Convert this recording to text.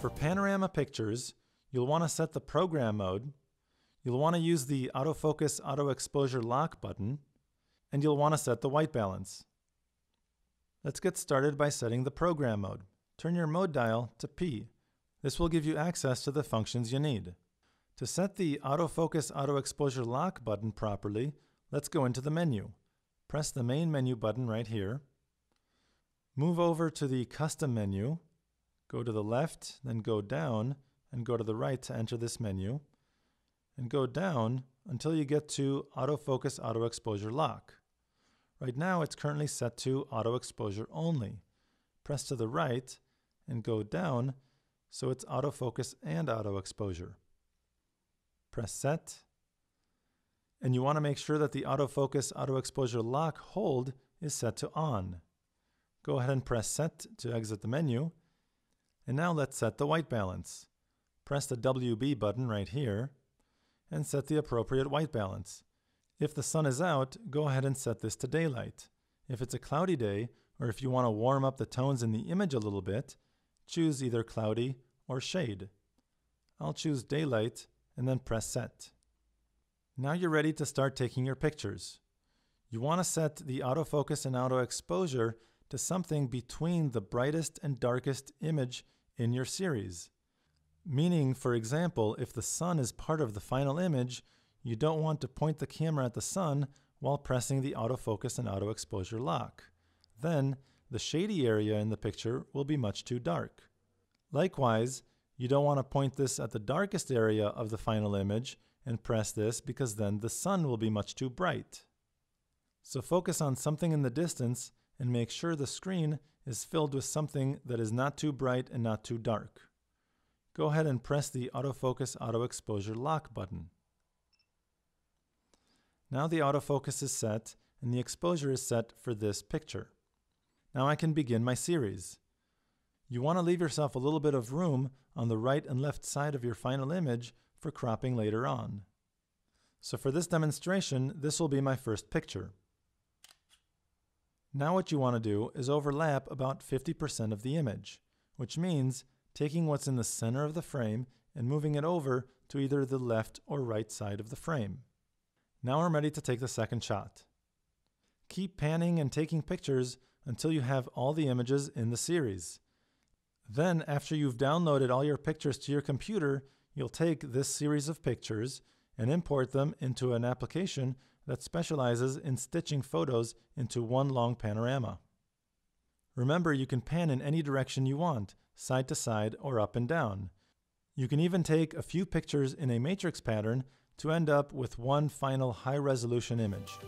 For panorama pictures, you'll want to set the program mode, you'll want to use the autofocus auto exposure lock button, and you'll want to set the white balance. Let's get started by setting the program mode. Turn your mode dial to P. This will give you access to the functions you need. To set the autofocus auto exposure lock button properly, let's go into the menu. Press the main menu button right here. Move over to the custom menu. Go to the left, then go down, and go to the right to enter this menu. And go down until you get to autofocus auto exposure lock. Right now it's currently set to auto exposure only. Press to the right and go down so it's autofocus and auto exposure. Press set. And you want to make sure that the autofocus auto exposure lock hold is set to on. Go ahead and press set to exit the menu. And now let's set the white balance. Press the WB button right here and set the appropriate white balance. If the sun is out, go ahead and set this to daylight. If it's a cloudy day, or if you want to warm up the tones in the image a little bit, choose either cloudy or shade. I'll choose daylight and then press set. Now you're ready to start taking your pictures. You want to set the autofocus and auto exposure to something between the brightest and darkest image in your series. Meaning, for example, if the sun is part of the final image, you don't want to point the camera at the sun while pressing the autofocus and auto exposure lock. Then, the shady area in the picture will be much too dark. Likewise, you don't want to point this at the darkest area of the final image and press this because then the sun will be much too bright. So focus on something in the distance and make sure the screen is filled with something that is not too bright and not too dark. Go ahead and press the autofocus auto exposure lock button. Now the autofocus is set and the exposure is set for this picture. Now I can begin my series. You want to leave yourself a little bit of room on the right and left side of your final image for cropping later on. So for this demonstration, this will be my first picture. Now what you want to do is overlap about 50% of the image, which means taking what's in the center of the frame and moving it over to either the left or right side of the frame. Now I'm ready to take the second shot. Keep panning and taking pictures until you have all the images in the series. Then, after you've downloaded all your pictures to your computer, you'll take this series of pictures and import them into an application that specializes in stitching photos into one long panorama. Remember, you can pan in any direction you want, side to side or up and down. You can even take a few pictures in a matrix pattern to end up with one final high-resolution image.